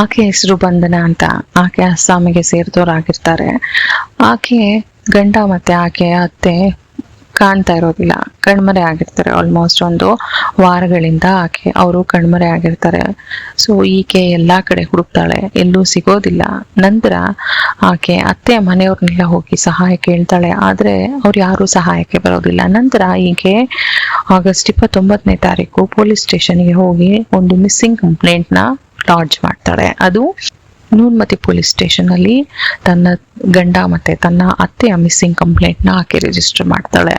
ಆಕೆ ಹೆಸರು ಬಂಧನ ಅಂತ. ಆಕೆ ಅಸ್ಸಾಮಿಗೆ ಸೇರಿದವರಾಗಿರ್ತಾರೆ. ಆಕೆ ಗಂಡ ಮತ್ತೆ ಆಕೆಯ ಅತ್ತೆ ಕಾಣ್ತಾ ಇರೋದಿಲ್ಲ, ಕಣ್ಮರೆ ಆಗಿರ್ತಾರೆ. ಆಲ್ಮೋಸ್ಟ್ ಒಂದು ವಾರಗಳಿಂದ ಅವರು ಕಣ್ಮರೆ ಆಗಿರ್ತಾರೆ. ಸೊ ಈಕೆ ಎಲ್ಲಾ ಕಡೆ ಹುಡುಕ್ತಾಳೆ, ಎಲ್ಲೂ ಸಿಗೋದಿಲ್ಲ. ನಂತರ ಆಕೆ ಅತ್ತೆಯ ಮನೆಯವ್ರನ್ನೆಲ್ಲ ಹೋಗಿ ಸಹಾಯ ಕೇಳ್ತಾಳೆ, ಆದ್ರೆ ಅವ್ರು ಯಾರು ಸಹಾಯಕ್ಕೆ ಬರೋದಿಲ್ಲ. ನಂತರ ಈಕೆ ಆಗಸ್ಟ್ 29ನೇ ತಾರೀಕು ಪೊಲೀಸ್ ಸ್ಟೇಷನ್ಗೆ ಹೋಗಿ ಒಂದು ಮಿಸ್ಸಿಂಗ್ ಕಂಪ್ಲೇಂಟ್ ನ ಲಾಡ್ಜ್ ಮಾಡ್ತಾಳೆ. ಅದು ನೂನ್ಮತಿ ಪೊಲೀಸ್ ಸ್ಟೇಷನ್ ಅಲ್ಲಿ ತನ್ನ ಗಂಡ ಮತ್ತೆ ತನ್ನ ಅತ್ತೆಯ ಮಿಸ್ಸಿಂಗ್ ಕಂಪ್ಲೇಂಟ್ ನ ಆಕೆ ರಿಜಿಸ್ಟರ್ ಮಾಡ್ತಾಳೆ.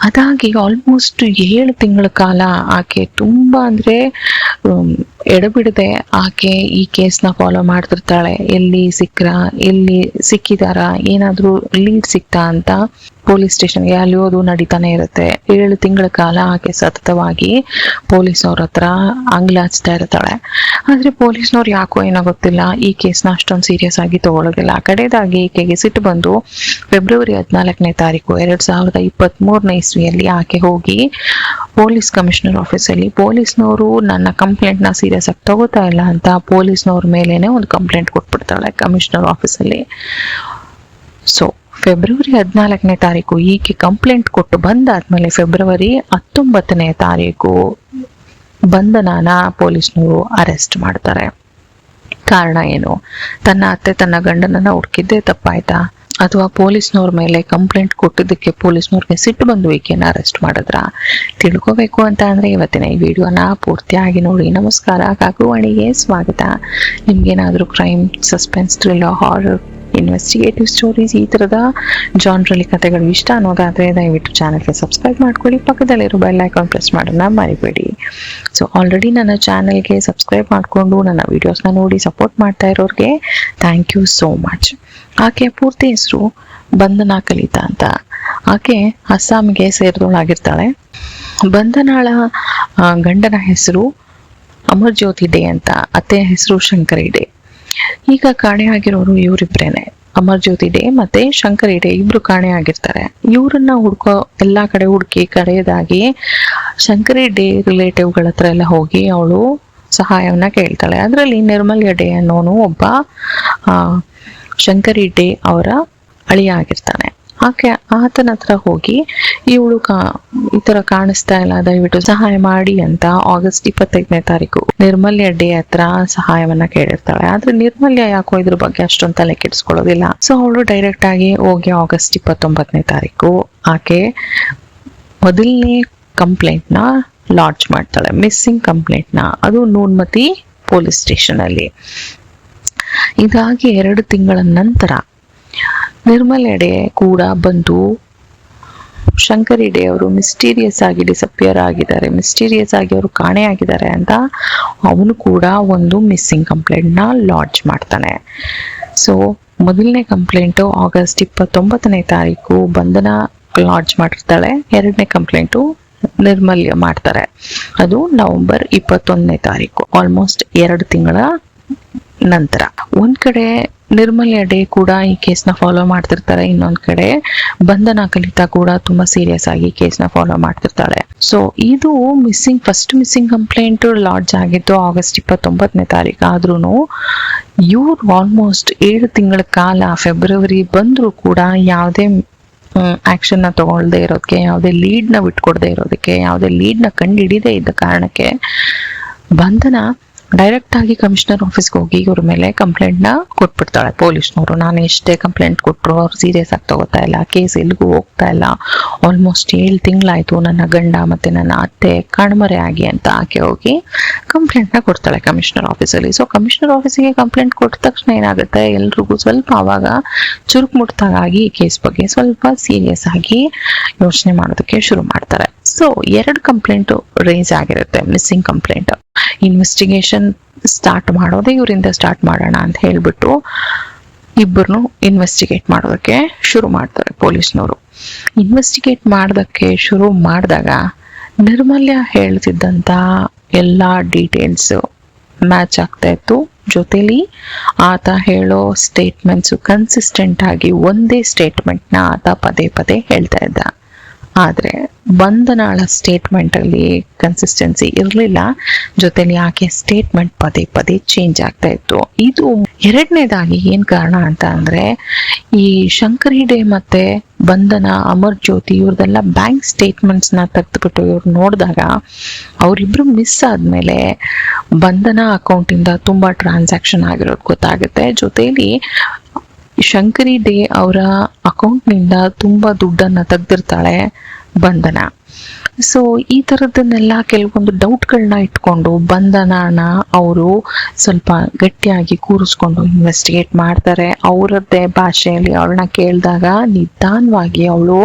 ಅದಾಗಿ ಆಲ್ಮೋಸ್ಟ್ 7 ತಿಂಗಳ ಕಾಲ ಆಕೆ ತುಂಬಾ ಅಂದ್ರೆ ಎಡಬಿಡದೆ ಆಕೆ ಈ ಕೇಸ್ನ ಫಾಲೋ ಮಾಡ್ತಿರ್ತಾಳೆ. ಎಲ್ಲಿ ಸಿಕ್ಕಿದಾರ, ಏನಾದ್ರೂ ಲೀಡ್ ಸಿಕ್ತಾ ಅಂತ ಪೊಲೀಸ್ ಸ್ಟೇಷನ್ಗೆ ಅಲಿಯೋದು ನಡೀತಾನೆ ಇರುತ್ತೆ. 7 ತಿಂಗಳ ಕಾಲ ಆಕೆ ಸತತವಾಗಿ ಪೊಲೀಸ್ನವ್ರ ಹತ್ರ ಅಂಗ್ಲಾಚ್ತಾ ಇರ್ತಾಳೆ. ಆದ್ರೆ ಪೊಲೀಸ್ನವ್ರು ಯಾಕೋ ಏನೋ ಗೊತ್ತಿಲ್ಲ, ಈ ಕೇಸ್ನ ಅಷ್ಟೊಂದು ಸೀರಿಯಸ್ ಆಗಿ ತಗೊಳ್ಳೋದಿಲ್ಲ. ಕಡೆದಾಗಿ ಈಕೆಗೆ ಸಿಟ್ಟು ಬಂದು ಫೆಬ್ರವರಿ 14ನೇ ತಾರೀಕು 2023ನೇ ಇಸ್ವಿಯಲ್ಲಿ ಆಕೆ ಹೋಗಿ ಪೊಲೀಸ್ ಕಮಿಷನರ್ ಆಫೀಸಲ್ಲಿ ಪೊಲೀಸ್ನವರು ನನ್ನ ಕಂಪ್ಲೇಂಟ್ ನ ಸೀರಿಯಸ್ ಆಗಿ ತಗೋತಾ ಇಲ್ಲ ಅಂತ ಪೊಲೀಸ್ನವ್ರ ಮೇಲೇನೆ ಒಂದು ಕಂಪ್ಲೇಂಟ್ ಕೊಟ್ಬಿಡ್ತಾಳೆ ಕಮಿಷನರ್ ಆಫೀಸಲ್ಲಿ. ಸೊ ಫೆಬ್ರವರಿ 14ನೇ ತಾರೀಕು ಈಕೆ ಕಂಪ್ಲೇಂಟ್ ಕೊಟ್ಟು ಬಂದಾದ್ಮೇಲೆ ಫೆಬ್ರವರಿ 19ನೇ ತಾರೀಕು ಬಂಧನನ ಪೊಲೀಸ್ನವರು ಅರೆಸ್ಟ್ ಮಾಡ್ತಾರೆ. ಕಾರಣ ಏನು? ತನ್ನ ಅತ್ತೆ ತನ್ನ ಗಂಡನನ್ನ ಹುಡುಕಿದ್ದೇ ತಪ್ಪಾಯ್ತಾ, ಅಥವಾ ಪೊಲೀಸ್ನವ್ರ ಮೇಲೆ ಕಂಪ್ಲೇಂಟ್ ಕೊಟ್ಟಿದ್ದಕ್ಕೆ ಪೊಲೀಸ್ನವ್ರಿಗೆ ಸಿಟ್ಟು ಬಂದು ಈಕೆನ ಅರೆಸ್ಟ್ ಮಾಡಿದ್ರ? ತಿಳ್ಕೋಬೇಕು ಅಂತ ಅಂದ್ರೆ ಇವತ್ತಿನ ಈ ವಿಡಿಯೋನ ಪೂರ್ತಿಯಾಗಿ ನೋಡಿ. ನಮಸ್ಕಾರ, ಕಾಕುವಾಣಿಗೆ ಸ್ವಾಗತ. ನಿಮ್ಗೇನಾದ್ರೂ crime, suspense, thriller, horror, investigative stories ಈ ತರದ ಜಾನ್ರಲ್ಲಿ ಕಥೆಗಳು ಇಷ್ಟ ಅನ್ನೋದಾದ್ರೆ ದಯವಿಟ್ಟು ಚಾನಲ್ಗೆ ಸಬ್ಸ್ಕ್ರೈಬ್ ಮಾಡ್ಕೊಳ್ಳಿ. ಪಕ್ಕದಲ್ಲಿರೋ ಬೆಲ್ ಐಕಾನ್ ಪ್ರೆಸ್ ಮಾಡೋದನ್ನ ಮರಿಬೇಡಿ. ಸೊ ಆಲ್ರೆಡಿ ನನ್ನ ಚಾನಲ್ಗೆ ಸಬ್ಸ್ಕ್ರೈಬ್ ಮಾಡಿಕೊಂಡು ನನ್ನ ವಿಡಿಯೋಸ್ನ ನೋಡಿ ಸಪೋರ್ಟ್ ಮಾಡ್ತಾ ಇರೋರಿಗೆ ಥ್ಯಾಂಕ್ ಯು ಸೋ ಮಚ್. ಆಕೆಯ ಪೂರ್ತಿ ಹೆಸರು ಬಂಧನ ಕಲಿತಾ ಅಂತ. ಆಕೆ ಅಸ್ಸಾಂಗೆ ಸೇರಿದವಳಾಗಿರ್ತಾಳೆ. ಬಂಧನಾಳ ಗಂಡನ ಹೆಸರು ಅಮರ್ಜ್ಯೋತಿ ಡೇ ಅಂತ, ಅತ್ತೆಯ ಹೆಸರು ಶಂಕರಿ ಡೇ. ಈಗ ಕಾಣೆಯಾಗಿರೋರು ಇವರಿಬ್ರೇನೆ, ಅಮರ್ಜ್ಯೋತಿ ಡೇ ಮತ್ತೆ ಶಂಕರಿ ಡೇ ಇಬ್ರು ಕಾಣೆಯಾಗಿರ್ತಾರೆ. ಇವ್ರನ್ನ ಎಲ್ಲಾ ಕಡೆ ಹುಡುಕಿ ಕಡೆಯದಾಗಿ ಶಂಕರಿ ಡೇ ರಿಲೇಟಿವ್ಗಳ ಹತ್ರ ಎಲ್ಲ ಹೋಗಿ ಅವಳು ಸಹಾಯವನ್ನ ಕೇಳ್ತಾಳೆ. ಅದರಲ್ಲಿ ನಿರ್ಮಲ್ಯ ಡೇ ಅನ್ನೋನು ಒಬ್ಬ ಶಂಕರಿ ಡೇ ಅವರ ಅಳಿಯ ಆಗಿರ್ತಾನೆ. ಆತನ ಹತ್ರ ಹೋಗಿ ಇವಳು ಈ ತರ ಕಾಣಿಸ್ತಾ ಇಲ್ಲ, ದಯವಿಟ್ಟು ಸಹಾಯ ಮಾಡಿ ಅಂತ ಆಗಸ್ಟ್ 25ನೇ ತಾರೀಕು ನಿರ್ಮಲ್ಯ ಡೇ ಹತ್ರ ಸಹಾಯವನ್ನ ಕೇಳಿರ್ತಾಳೆ. ಆದ್ರೆ ನಿರ್ಮಲ್ಯ ಯಾಕೋ ಇದ್ರ ಬಗ್ಗೆ ಅಷ್ಟೊಂದು ತಲೆ ಕೆಡಿಸ್ಕೊಳ್ಳೋದಿಲ್ಲ. ಸೊ ಅವಳು ಡೈರೆಕ್ಟ್ ಆಗಿ ಹೋಗಿ ಆಗಸ್ಟ್ 29ನೇ ತಾರೀಕು ಆಕೆ ಮೊದಲನೇ ಕಂಪ್ಲೇಂಟ್ ನ ಲಾಡ್ಜ್ ಮಾಡ್ತಾಳೆ, ಮಿಸ್ಸಿಂಗ್ ಕಂಪ್ಲೇಂಟ್ ನ. ಅದು ನೂನ್ಮತಿ ಪೊಲೀಸ್ ಸ್ಟೇಷನ್ ಅಲ್ಲಿ. ಇದಾಗಿ 2 ತಿಂಗಳ ನಂತರ ನಿರ್ಮಲ್ಯ ಡೇ ಕೂಡ ಬಂದು ಶಂಕರಿ ಡೇ ಅವರು ಮಿಸ್ಟೀರಿಯಸ್ ಆಗಿ ಡಿಸಪಿಯರ್ ಆಗಿದ್ದಾರೆ, ಮಿಸ್ಟೀರಿಯಸ್ ಆಗಿ ಅವರು ಕಾಣೆಯಾಗಿದ್ದಾರೆ ಅಂತ ಅವನು ಕೂಡ ಒಂದು ಮಿಸ್ಸಿಂಗ್ ಕಂಪ್ಲೇಂಟ್ ನ ಲಾಡ್ಜ್ ಮಾಡ್ತಾನೆ. ಸೊ ಮೊದಲನೇ ಕಂಪ್ಲೇಂಟು ಆಗಸ್ಟ್ 29ನೇ ತಾರೀಕು ಬಂಧನ ಲಾಡ್ಜ್ ಮಾಡಿರ್ತಾಳೆ. 2ನೇ ಕಂಪ್ಲೇಂಟು ನಿರ್ಮಲ್ಯ ಮಾಡ್ತಾರೆ, ಅದು ನವೆಂಬರ್ 21ನೇ ತಾರೀಕು, ಆಲ್ಮೋಸ್ಟ್ 2 ತಿಂಗಳ ನಂತರ. ಒಂದ್ ಕಡೆ ನಿರ್ಮಲ್ಯ ಡೇ ಕೂಡ ಈ ಕೇಸ್ನ ಫಾಲೋ ಮಾಡ್ತಿರ್ತಾರೆ, ಇನ್ನೊಂದ್ ಕಡೆ ಬಂಧನ ಕಲಿತಾ ಕೂಡ ತುಂಬಾ ಸೀರಿಯಸ್ ಆಗಿ ಕೇಸ್ನ ಫಾಲೋ ಮಾಡ್ತಿರ್ತಾಳೆ. ಸೊ ಇದು ಫಸ್ಟ್ ಮಿಸ್ಸಿಂಗ್ ಕಂಪ್ಲೇಂಟ್ ಲಾಡ್ಜ್ ಆಗಿದ್ದು ಆಗಸ್ಟ್ 29ನೇ ತಾರೀಕು. ಆದ್ರೂ ಇವ್ರು ಆಲ್ಮೋಸ್ಟ್ 7 ತಿಂಗಳ ಕಾಲ ಫೆಬ್ರವರಿ ಬಂದ್ರು ಕೂಡ ಯಾವುದೇ ಆಕ್ಷನ್ ನ ತಗೊಳ್ದೇ ಇರೋದಕ್ಕೆ, ಯಾವುದೇ ಲೀಡ್ ನ ಬಿಟ್ಕೊಡದೆ ಇರೋದಕ್ಕೆ, ಯಾವುದೇ ಲೀಡ್ ನ ಕಂಡು ಹಿಡಿದೇ ಇದ್ದ ಕಾರಣಕ್ಕೆ ಬಂಧನ ಡೈರೆಕ್ಟ್ ಆಗಿ ಕಮಿಷನರ್ ಆಫೀಸ್ಗೆ ಹೋಗಿ ಇವ್ರ ಮೇಲೆ ಕಂಪ್ಲೇಂಟ್ ನ ಕೊಟ್ಬಿಡ್ತಾಳೆ. ಪೊಲೀಸ್ನವರು ನಾನು ಎಷ್ಟೇ ಕಂಪ್ಲೇಂಟ್ ಕೊಟ್ಟರು ಅವ್ರು ಸೀರಿಯಸ್ ಆಗಿ ತಗೋತಾ ಇಲ್ಲ, ಕೇಸ್ ಎಲ್ಲಿಗೂ ಹೋಗ್ತಾ ಇಲ್ಲ, ಆಲ್ಮೋಸ್ಟ್ 7 ತಿಂಗಳಾಯ್ತು ನನ್ನ ಗಂಡ ಮತ್ತೆ ನನ್ನ ಅತ್ತೆ ಕಣ್ಮರೆ ಆಗಿ ಅಂತ ಆಕೆ ಹೋಗಿ ಕಂಪ್ಲೇಂಟ್ ನ ಕೊಡ್ತಾಳೆ ಕಮಿಷನರ್ ಆಫೀಸಲ್ಲಿ. ಸೊ ಕಮಿಷನರ್ ಆಫೀಸಿಗೆ ಕಂಪ್ಲೇಂಟ್ ಕೊಟ್ಟ ತಕ್ಷಣ ಏನಾಗುತ್ತೆ, ಎಲ್ರಿಗೂ ಸ್ವಲ್ಪ ಆವಾಗ ಚುರುಕು ಮುಟ್ಟಾಗಿ ಈ ಕೇಸ್ ಬಗ್ಗೆ ಸ್ವಲ್ಪ ಸೀರಿಯಸ್ ಆಗಿ ಯೋಚನೆ ಮಾಡೋದಕ್ಕೆ ಶುರು ಮಾಡ್ತಾರೆ. ಸೊ 2 ಕಂಪ್ಲೇಂಟ್ ರೇಸ್ ಆಗಿರುತ್ತೆ, ಮಿಸ್ಸಿಂಗ್ ಕಂಪ್ಲೇಂಟ್. ಇನ್ವೆಸ್ಟಿಗೇಷನ್ ಸ್ಟಾರ್ಟ್ ಮಾಡೋದೇ ಇವರಿಂದ ಸ್ಟಾರ್ಟ್ ಮಾಡೋಣ ಅಂತ ಹೇಳ್ಬಿಟ್ಟು ಇಬ್ಬರನ್ನು ಇನ್ವೆಸ್ಟಿಗೇಟ್ ಮಾಡೋದಕ್ಕೆ ಶುರು ಮಾಡ್ತಾರೆ ಪೊಲೀಸ್ನವರು. ಇನ್ವೆಸ್ಟಿಗೇಟ್ ಮಾಡೋದಕ್ಕೆ ಶುರು ಮಾಡಿದಾಗ ನಿರ್ಮಲ್ಯ ಹೇಳ್ತಿದ್ದಂತ ಎಲ್ಲಾ ಡೀಟೇಲ್ಸ್ ಮ್ಯಾಚ್ ಆಗ್ತಾ ಇತ್ತು. ಜೊತೆಲಿ ಆತ ಹೇಳೋ ಸ್ಟೇಟ್ಮೆಂಟ್ಸ್ ಕನ್ಸಿಸ್ಟೆಂಟ್ ಆಗಿ ಒಂದೇ ಸ್ಟೇಟ್ಮೆಂಟ್ ನ ಆತ ಪದೇ ಪದೇ ಹೇಳ್ತಾ ಇದ್ದ. ಆದ್ರೆ ಬಂಧನಾಳ ಸ್ಟೇಟ್ಮೆಂಟ್ ಅಲ್ಲಿ ಕನ್ಸಿಸ್ಟೆನ್ಸಿ ಇರಲಿಲ್ಲ, ಜೊತೆಲಿ ಆಕೆ ಸ್ಟೇಟ್ಮೆಂಟ್ ಪದೇ ಪದೇ ಚೇಂಜ್ ಆಗ್ತಾ ಇತ್ತು. ಇದು ಎರಡನೇದಾಗಿ ಏನ್ ಕಾರಣ ಅಂತ ಅಂದ್ರೆ, ಈ ಶಂಕರಿ ಡೇ ಮತ್ತೆ ಬಂಧನ, ಅಮರ್ ಜ್ಯೋತಿ ಇವ್ರದೆಲ್ಲ ಬ್ಯಾಂಕ್ ಸ್ಟೇಟ್ಮೆಂಟ್ಸ್ ನ ತೆಗೆದುಬಿಟ್ಟು ಇವ್ರು ನೋಡಿದಾಗ ಅವರಿಬ್ರು ಮಿಸ್ ಆದ್ಮೇಲೆ ಬಂಧನ ಅಕೌಂಟ್ ಇಂದ ತುಂಬಾ ಟ್ರಾನ್ಸಾಕ್ಷನ್ ಆಗಿರೋದು ಗೊತ್ತಾಗುತ್ತೆ. ಜೊತೆಲಿ ಶಂಕರಿ ಡೇ ಅವರ ಅಕೌಂಟ್ ನಿಂದ ತುಂಬಾ ದುಡ್ಡನ್ನ ತೆಗ್ದಿರ್ತಾಳೆ ಬಂಧನ. ಸೊ ಈ ತರದನ್ನೆಲ್ಲ ಕೆಲವೊಂದು ಡೌಟ್ಗಳನ್ನ ಇಟ್ಕೊಂಡು ಬಂಧನನ ಅವರು ಸ್ವಲ್ಪ ಗಟ್ಟಿಯಾಗಿ ಕೂರಿಸ್ಕೊಂಡು ಇನ್ವೆಸ್ಟಿಗೇಟ್ ಮಾಡ್ತಾರೆ. ಅವರದ್ದೇ ಭಾಷೆಯಲ್ಲಿ ಅವಳನ್ನ ಕೇಳಿದಾಗ ನಿಧಾನವಾಗಿ ಅವಳು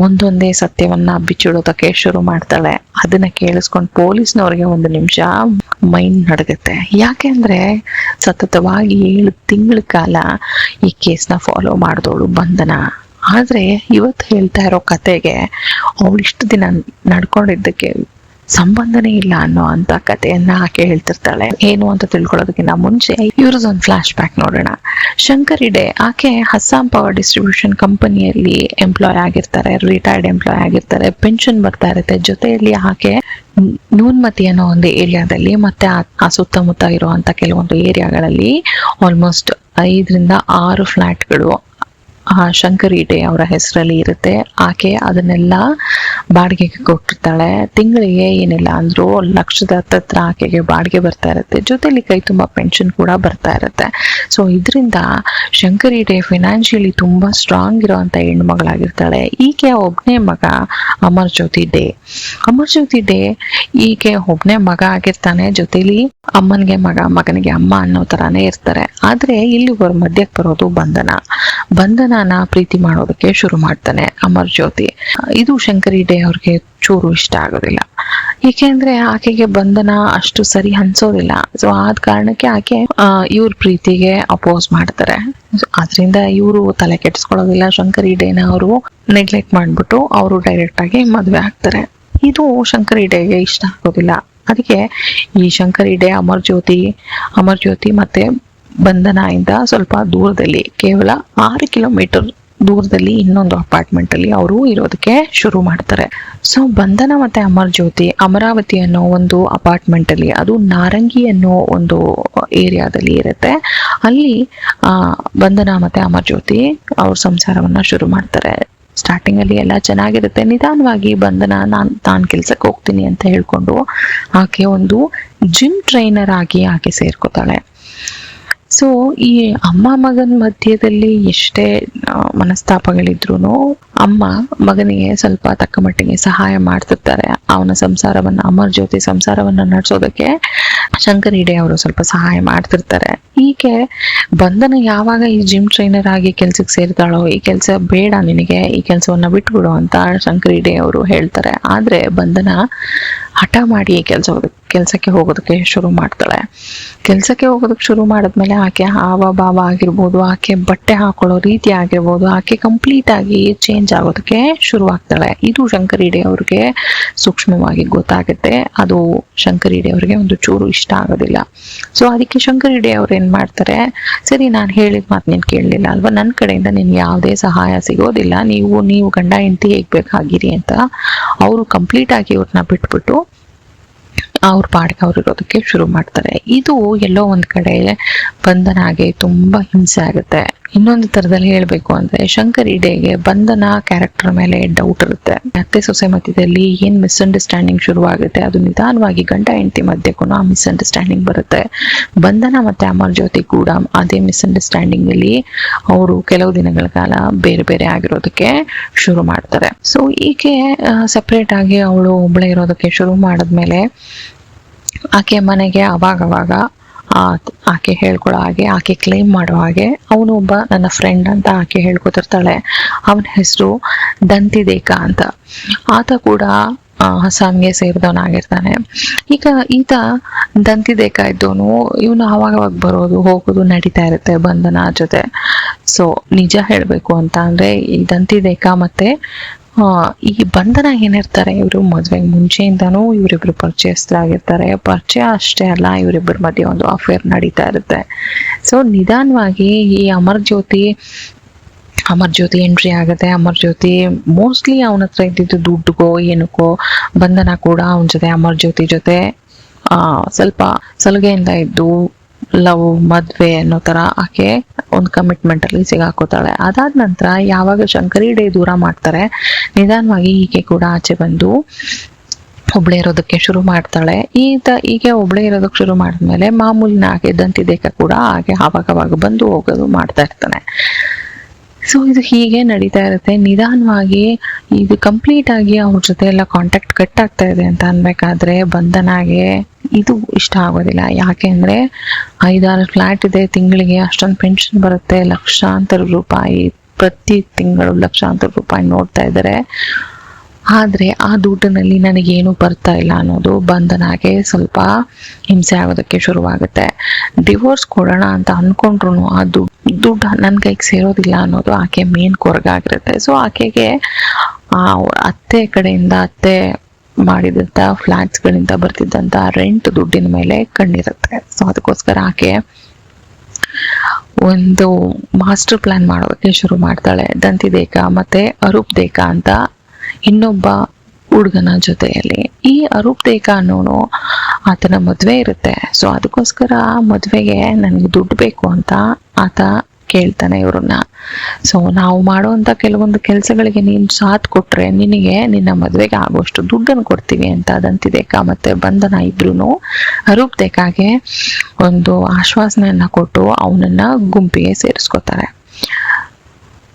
ಒಂದೊಂದೇ ಸತ್ಯವನ್ನ ಬಿಚ್ಚಿಡೋದಕ್ಕೆ ಶುರು ಮಾಡ್ತಾಳೆ. ಅದನ್ನ ಕೇಳಿಸ್ಕೊಂಡು ಪೊಲೀಸ್ನವ್ರಿಗೆ ಒಂದು ನಿಮಿಷ ಮೈಂಡ್ ನಡಗುತ್ತೆ. ಯಾಕೆಂದ್ರೆ ಸತತವಾಗಿ 7 ತಿಂಗಳ ಕಾಲ ಈ ಕೇಸ್ನ ಫಾಲೋ ಮಾಡಿದವಳು ಬಂಧನ. ಆದ್ರೆ ಇವತ್ತು ಹೇಳ್ತಾ ಇರೋ ಕತೆಗೆ ಅವಳು ಇಷ್ಟು ದಿನ ನಡ್ಕೊಂಡಿದ್ದಕ್ಕೆ ಸಂಬಂಧನೇ ಇಲ್ಲ ಅನ್ನೋ ಅಂತ ಕಥೆಯನ್ನ ಆಕೆ ಹೇಳ್ತಿರ್ತಾಳೆ. ಏನು ಅಂತ ತಿಳ್ಕೊಳ್ಳೋದಕ್ಕಿಂತ ಮುಂಚೆ ಇವ್ರದೊಂದು ಫ್ಲಾಶ್ ಬ್ಯಾಕ್ ನೋಡೋಣ. ಶಂಕರಿ ಡೇ ಆಕೆ ಅಸ್ಸಾಂ ಪವರ್ ಡಿಸ್ಟ್ರಿಬ್ಯೂಷನ್ ಕಂಪನಿಯಲ್ಲಿ ಎಂಪ್ಲಾಯ್ ಆಗಿರ್ತಾರೆ, ರಿಟೈರ್ಡ್ ಎಂಪ್ಲಾಯ್ ಆಗಿರ್ತಾರೆ, ಪೆನ್ಷನ್ ಬರ್ತಾ ಇರುತ್ತೆ. ಜೊತೆಯಲ್ಲಿ ಆಕೆ ನೂನ್ಮತಿ ಅನ್ನೋ ಒಂದು ಏರಿಯಾದಲ್ಲಿ ಮತ್ತೆ ಆ ಸುತ್ತಮುತ್ತ ಇರುವಂತ ಕೆಲವೊಂದು ಏರಿಯಾಗಳಲ್ಲಿ ಆಲ್ಮೋಸ್ಟ್ 5 ರಿಂದ 6 ಫ್ಲಾಟ್ಗಳು ಶಂಕರಿ ಡೇ ಅವರ ಹೆಸರಲ್ಲಿ ಇರುತ್ತೆ. ಆಕೆ ಅದನ್ನೆಲ್ಲ ಬಾಡಿಗೆಗೆ ಕೊಟ್ಟಿರ್ತಾಳೆ. ತಿಂಗಳಿಗೆ ಏನಿಲ್ಲ ಅಂದ್ರೂ 1,00,000 ಹತ್ರ ಆಕೆಗೆ ಬಾಡಿಗೆ ಬರ್ತಾ ಇರುತ್ತೆ. ಜೊತೆಲಿ ಕೈ ತುಂಬಾ ಪೆನ್ಷನ್ ಕೂಡ ಬರ್ತಾ ಇರುತ್ತೆ. ಸೊ ಇದರಿಂದ ಶಂಕರಿ ಡೇ ಫಿನಾನ್ಷಿಯಲಿ ತುಂಬಾ ಸ್ಟ್ರಾಂಗ್ ಇರುವಂತ ಹೆಣ್ಮಗಳಾಗಿರ್ತಾಳೆ. ಈಕೆ ಒಬ್ನೇ ಮಗ ಅಮರ್ ಜ್ಯೋತಿ ಡೇ. ಅಮರ್ ಜ್ಯೋತಿ ಡೇ ಈಕೆ ಒಬ್ನೇ ಮಗ ಆಗಿರ್ತಾನೆ. ಜೊತೆಲಿ ಅಮ್ಮನಿಗೆ ಮಗ, ಮಗನಿಗೆ ಅಮ್ಮ ಅನ್ನೋ ತರಾನೇ ಇರ್ತಾರೆ. ಆದ್ರೆ ಇಲ್ಲಿ ಮಧ್ಯಕ್ಕೆ ಬರೋದು ಬಂಧನನ ಪ್ರೀತಿ ಮಾಡೋದಕ್ಕೆ ಶುರು ಮಾಡ್ತಾನೆ ಅಮರ್ ಜ್ಯೋತಿ. ಇದು ಶಂಕರಿ ಡೇ ಅವ್ರಿಗೆ ಚೂರು ಇಷ್ಟ ಆಗೋದಿಲ್ಲ. ಏಕೆಂದ್ರೆ ಆಕೆಗೆ ಬಂಧನ ಅಷ್ಟು ಸರಿ ಅನ್ಸೋದಿಲ್ಲ. ಸೊ ಆದ ಕಾರಣಕ್ಕೆ ಆಕೆ ಇವ್ರ ಪ್ರೀತಿಗೆ ಅಪೋಸ್ ಮಾಡ್ತಾರೆ. ಆದ್ರಿಂದ ಇವರು ತಲೆ ಕೆಡಿಸ್ಕೊಳ್ಳೋದಿಲ್ಲ. ಶಂಕರಿ ಡೇನ ಅವರು ನೆಗ್ಲೆಕ್ಟ್ ಮಾಡ್ಬಿಟ್ಟು ಅವರು ಡೈರೆಕ್ಟ್ ಆಗಿ ಮದ್ವೆ ಆಗ್ತಾರೆ. ಇದು ಶಂಕರಿ ಡೇಗೆ ಇಷ್ಟ ಆಗೋದಿಲ್ಲ. ಅದಕ್ಕೆ ಈ ಶಂಕರಿ ಡೇ ಅಮರ್ ಜ್ಯೋತಿ ಮತ್ತೆ ಬಂಧನ ಇಂದ ಸ್ವಲ್ಪ ದೂರದಲ್ಲಿ, ಕೇವಲ 6 ಕಿಲೋಮೀಟರ್ ದೂರದಲ್ಲಿ ಇನ್ನೊಂದು ಅಪಾರ್ಟ್ಮೆಂಟ್ ಅಲ್ಲಿ ಅವರು ಇರೋದಕ್ಕೆ ಶುರು ಮಾಡ್ತಾರೆ. ಸೊ ಬಂಧನ ಮತ್ತೆ ಅಮರ್ ಜ್ಯೋತಿ ಅಮರಾವತಿ ಅನ್ನೋ ಒಂದು ಅಪಾರ್ಟ್ಮೆಂಟ್ ಅಲ್ಲಿ, ಅದು ನಾರಂಗಿ ಅನ್ನೋ ಒಂದು ಏರಿಯಾದಲ್ಲಿ ಇರುತ್ತೆ. ಅಲ್ಲಿ ಬಂಧನ ಮತ್ತೆ ಅಮರ್ ಜ್ಯೋತಿ ಅವ್ರ ಸಂಸಾರವನ್ನ ಶುರು ಮಾಡ್ತಾರೆ. ಸ್ಟಾರ್ಟಿಂಗ್ ಅಲ್ಲಿ ಎಲ್ಲ ಚೆನ್ನಾಗಿರುತ್ತೆ. ನಿಧಾನವಾಗಿ ಬಂಧನ ತಾನು ಕೆಲ್ಸಕ್ಕೆ ಹೋಗ್ತೀನಿ ಅಂತ ಹೇಳ್ಕೊಂಡು ಆಕೆ ಒಂದು ಜಿಮ್ ಟ್ರೈನರ್ ಆಗಿ ಆಕೆ ಸೇರ್ಕೋತಾಳೆ. ಸೊ ಈ ಅಮ್ಮ ಮಗನ ಮಧ್ಯದಲ್ಲಿ ಎಷ್ಟೇ ಮನಸ್ತಾಪಗಳಿದ್ರು ಅಮ್ಮ ಮಗನಿಗೆ ಸ್ವಲ್ಪ ತಕ್ಕ ಮಟ್ಟಿಗೆ ಸಹಾಯ ಮಾಡ್ತಿರ್ತಾರೆ. ಅವನ ಸಂಸಾರವನ್ನ, ಅಮರ್ ಜ್ಯೋತಿ ಸಂಸಾರವನ್ನ ನಡೆಸೋದಕ್ಕೆ ಶಂಕರಿ ಡೇ ಅವರು ಸ್ವಲ್ಪ ಸಹಾಯ ಮಾಡ್ತಿರ್ತಾರೆ. ಹೀಗೆ ಬಂಧನ ಯಾವಾಗ ಈ ಜಿಮ್ ಟ್ರೈನರ್ ಆಗಿ ಕೆಲ್ಸಕ್ಕೆ ಸೇರ್ತಾಳೋ, ಈ ಕೆಲಸ ಬೇಡ ನಿನಗೆ, ಈ ಕೆಲಸವನ್ನ ಬಿಟ್ಬಿಡು ಅಂತ ಶಂಕರಿ ಡೇ ಅವರು ಹೇಳ್ತಾರೆ. ಆದ್ರೆ ಬಂಧನ ಹಠ ಮಾಡಿ ಕೆಲ್ಸಕ್ಕೆ ಹೋಗೋದಕ್ಕೆ ಶುರು ಮಾಡ್ತಾಳೆ. ಕೆಲ್ಸಕ್ಕೆ ಹೋಗೋದಕ್ಕೆ ಶುರು ಮಾಡಿದ್ಮೇಲೆ ಆಕೆ ಹಾವ ಭಾವ ಆಗಿರ್ಬೋದು, ಆಕೆ ಬಟ್ಟೆ ಹಾಕೊಳ್ಳೋ ರೀತಿ ಆಗಿರ್ಬೋದು, ಆಕೆ ಕಂಪ್ಲೀಟ್ ಆಗಿ ಚೇಂಜ್ ಆಗೋದಕ್ಕೆ ಶುರು ಆಗ್ತಾಳೆ. ಇದು ಶಂಕರಿ ಡೇ ಅವ್ರಿಗೆ ಸೂಕ್ಷ್ಮವಾಗಿ ಗೊತ್ತಾಗುತ್ತೆ. ಅದು ಶಂಕರಿ ಡೇ ಅವ್ರಿಗೆ ಒಂದು ಚೂರು ಇಷ್ಟ ಆಗೋದಿಲ್ಲ. ಸೊ ಅದಕ್ಕೆ ಶಂಕರಿ ಡೇ ಅವ್ರು ಏನ್ ಮಾಡ್ತಾರೆ, ಸರಿ ನಾನು ಹೇಳಿದ ಮಾತು ನೀನ್ ಕೇಳಲಿಲ್ಲ ಅಲ್ವಾ, ನನ್ನ ಕಡೆಯಿಂದ ನಿನ್ಗೆ ಯಾವುದೇ ಸಹಾಯ ಸಿಗೋದಿಲ್ಲ, ನೀವು ಗಂಡ ಹೆಂಡತಿ ಹೇಗ್ ಬೇಕಾಗಿರಿ ಅಂತ ಅವರು ಕಂಪ್ಲೀಟ್ ಆಗಿ ಅವ್ರನ್ನ ಬಿಟ್ಬಿಟ್ಟು ಅವ್ರ ಪಾಡಿಗೆ ಅವ್ರು ಇರೋದಕ್ಕೆ ಶುರು ಮಾಡ್ತಾರೆ. ಇದು ಎಲ್ಲೋ ಒಂದ್ ಕಡೆ ಬಂಧನಾಗೆ ತುಂಬಾ ಹಿಂಸೆ ಆಗುತ್ತೆ. ಇನ್ನೊಂದು ತರದಲ್ಲಿ ಹೇಳ್ಬೇಕು ಅಂದ್ರೆ ಶಂಕರಿ ಡೇಗೆ ಬಂಧನ ಕ್ಯಾರೆಕ್ಟರ್ ಮೇಲೆ ಡೌಟ್ ಇರುತ್ತೆ. ಅತ್ತೆ ಸೊಸೆ ಮಧ್ಯದಲ್ಲಿ ಏನ್ ಮಿಸ್ಅಂಡರ್ಸ್ಟ್ಯಾಂಡಿಂಗ್ ಶುರುವಾಗುತ್ತೆ, ಅದು ನಿಧಾನವಾಗಿ ಗಂಡ ಹೆಂಡತಿ ಮಧ್ಯಕ್ಕೂ ಆ ಮಿಸ್ಅಂಡರ್ಸ್ಟ್ಯಾಂಡಿಂಗ್ ಬರುತ್ತೆ. ಬಂಧನ ಮತ್ತೆ ಅಮರ್ ಜ್ಯೋತಿ ಕೂಡ ಅದೇ ಮಿಸ್ಅಂಡರ್ಸ್ಟ್ಯಾಂಡಿಂಗ್ ಅಲ್ಲಿ ಅವರು ಕೆಲವು ದಿನಗಳ ಕಾಲ ಬೇರೆ ಬೇರೆ ಆಗಿರೋದಕ್ಕೆ ಶುರು ಮಾಡ್ತಾರೆ. ಸೊ ಈಕೆ ಸೆಪರೇಟ್ ಆಗಿ ಅವಳು ಒಬ್ಳೆ ಇರೋದಕ್ಕೆ ಶುರು ಮಾಡಿದ್ಮೇಲೆ ಆಕೆ ಮನೆಗೆ ಅವಾಗವಾಗ ಆಕೆ ಹೇಳ್ಕೊಳ್ಳೋ ಹಾಗೆ, ಆಕೆ ಕ್ಲೈಮ್ ಮಾಡೋ ಹಾಗೆ ಅವನು ಒಬ್ಬ ನನ್ನ ಫ್ರೆಂಡ್ ಅಂತ ಆಕೆ ಹೇಳ್ಕೊತಿರ್ತಾಳೆ. ಅವನ ಹೆಸರು ದಂತಿದೇಕ ಅಂತ. ಆತ ಕೂಡ ಅಸ್ಸಾಂಗೆ ಸೇರಿದವನಾಗಿರ್ತಾನೆ. ಈಗ ಈತ ದಂತಿದೇಕ ಇದ್ದವನು, ಇವನು ಅವಾಗವಾಗ ಬರೋದು ಹೋಗೋದು ನಡೀತಾ ಇರುತ್ತೆ ಬಂಧನ ಜೊತೆ. ಸೊ ನಿಜ ಹೇಳ್ಬೇಕು ಅಂತ ಅಂದ್ರೆ ಈ ದಂತಿದೇಕ ಮತ್ತೆ ಈ ಬಂಧನ ಏನಿರ್ತಾರೆ, ಇವರು ಮದ್ವೆಗೆ ಮುಂಚೆಯಿಂದಾನು ಇವರಿಬ್ರು ಪರಿಚಯಸ್ಥರಾಗಿರ್ತಾರೆ. ಪರಿಚಯ ಅಷ್ಟೇ ಅಲ್ಲ, ಇವರಿಬ್ಬರ ಮಧ್ಯೆ ಒಂದು ಅಫೇರ್ ನಡೀತಾ ಇರುತ್ತೆ. ಸೊ ನಿಧಾನವಾಗಿ ಈ ಅಮರ್ ಜ್ಯೋತಿ ಅಮರ್ಜ್ಯೋತಿ ಎಂಟ್ರಿ ಆಗುತ್ತೆ. ಅಮರ್ಜ್ಯೋತಿ ಮೋಸ್ಟ್ಲಿ ಅವನ ಹತ್ರ ಇದ್ದಿದ್ದು ದುಡ್ಡುಗೋ ಏನಕ್ಕೋ ಬಂಧನ ಕೂಡ ಅವನ ಜೊತೆ ಅಮರ್ಜ್ಯೋತಿ ಜೊತೆ ಸ್ವಲ್ಪ ಸಲುಗೆಯಿಂದ ಇದ್ದು ಲವ್ ಮದ್ವೆ ಅನ್ನೋ ತರ ಆಕೆ ಒಂದು ಕಮಿಟ್ಮೆಂಟ್ ಅಲ್ಲಿ ಸಿಗಾಕೋತಾಳೆ. ಅದಾದ ನಂತರ ಯಾವಾಗ ಶಂಕರಿ ಡೇ ದೂರ ಮಾಡ್ತಾರೆ, ನಿಧಾನವಾಗಿ ಈಕೆ ಕೂಡ ಆಚೆ ಬಂದು ಒಬ್ಳೆ ಇರೋದಕ್ಕೆ ಶುರು ಮಾಡ್ತಾಳೆ. ಹೀಗೆ ಒಬ್ಳೆ ಇರೋದಕ್ಕೆ ಶುರು ಮಾಡಿದ್ಮೇಲೆ ಮಾಮೂಲಿನ ಹಾಗೆ ದಂತಿದೇಕ ಕೂಡ ಹಾಗೆ ಆವಾಗ ಬಂದು ಹೋಗೋದು ಮಾಡ್ತಾ ಇರ್ತಾನೆ. ಸೊ ಇದು ಹೀಗೆ ನಡೀತಾ ಇರುತ್ತೆ. ನಿಧಾನವಾಗಿ ಇದು ಕಂಪ್ಲೀಟ್ ಆಗಿ ಅವ್ರ ಜೊತೆ ಎಲ್ಲ ಕಾಂಟ್ಯಾಕ್ಟ್ ಕಟ್ ಆಗ್ತಾ ಇದೆ ಅಂತ ಅನ್ಬೇಕಾದ್ರೆ ಬಂಧನಾಗೆ ಇದು ಇಷ್ಟ ಆಗೋದಿಲ್ಲ. ಯಾಕೆ ಅಂದ್ರೆ 5-6 ಫ್ಲಾಟ್ ಇದೆ, ತಿಂಗಳಿಗೆ ಅಷ್ಟೊಂದು ಪೆನ್ಷನ್ ಬರುತ್ತೆ, ಲಕ್ಷಾಂತರ ರೂಪಾಯಿ ಪ್ರತಿ ತಿಂಗಳು ಲಕ್ಷಾಂತರ ರೂಪಾಯಿ ನೋಡ್ತಾ ಇದ್ದಾರೆ. ಆದ್ರೆ ಆ ದುಡ್ಡಿನಲ್ಲಿ ನನಗೇನು ಬರ್ತಾ ಇಲ್ಲ ಅನ್ನೋದು ಬಂಧನಾಗೆ ಸ್ವಲ್ಪ ಹಿಂಸೆ ಆಗೋದಕ್ಕೆ ಶುರುವಾಗುತ್ತೆ. ಡಿವೋರ್ಸ್ ಕೊಡೋಣ ಅಂತ ಅನ್ಕೊಂಡ್ರು ಆ ದುಡ್ಡು ನನ್ನ ಕೈಗೆ ಸೇರೋದಿಲ್ಲ ಅನ್ನೋದು ಆಕೆ ಮೇನ್ ಕೊರಗಾಗಿರುತ್ತೆ. ಸೊ ಆಕೆಗೆ ಅತ್ತೆ ಕಡೆಯಿಂದ ಅತ್ತೆ ಮಾಡಿದಂಥ ಫ್ಲಾಟ್ಸ್ಗಳಿಂದ ಬರ್ತಿದ್ದಂಥ ರೆಂಟ್ ದುಡ್ಡಿನ ಮೇಲೆ ಕಣ್ಣಿರುತ್ತೆ. ಸೊ ಅದಕ್ಕೋಸ್ಕರ ಆಕೆ ಒಂದು ಮಾಸ್ಟರ್ ಪ್ಲಾನ್ ಮಾಡೋದಕ್ಕೆ ಶುರು ಮಾಡ್ತಾಳೆ. ದಂತಿದೇಕ ಮತ್ತೆ ಅರೂಪ್ ದೇಕ ಅಂತ ಇನ್ನೊಬ್ಬ ಹುಡುಗನ ಜೊತೆಯಲ್ಲಿ. ಈ ಅರೂಪ್ ದೇಕ ಅನ್ನೋನು ಆತನ ಮದ್ವೆ ಇರುತ್ತೆ. ಸೊ ಅದಕ್ಕೋಸ್ಕರ ಮದ್ವೆಗೆ ನನಗೆ ದುಡ್ಡು ಬೇಕು ಅಂತ ಆತ ಕೇಳ್ತಾನೆ ಇವ್ರನ್ನ. ಸೊ ನಾವು ಮಾಡುವಂತ ಕೆಲವೊಂದು ಕೆಲಸಗಳಿಗೆ ನೀನು ಸಾಥ್ ಕೊಟ್ರೆ ನಿನಗೆ ನಿನ್ನ ಮದ್ವೆಗೆ ಆಗುವಷ್ಟು ದುಡ್ಡನ್ನು ಕೊಡ್ತೀವಿ ಅಂತ ದಂತಿದೇಕ ಮತ್ತೆ ಬಂಧನ ಇಬ್ರು ಅರೂಪ್ ದೇಕಾಗೆ ಒಂದು ಆಶ್ವಾಸನೆಯನ್ನ ಕೊಟ್ಟು ಅವನನ್ನ ಗುಂಪಿಗೆ ಸೇರಿಸ್ಕೊತಾರೆ.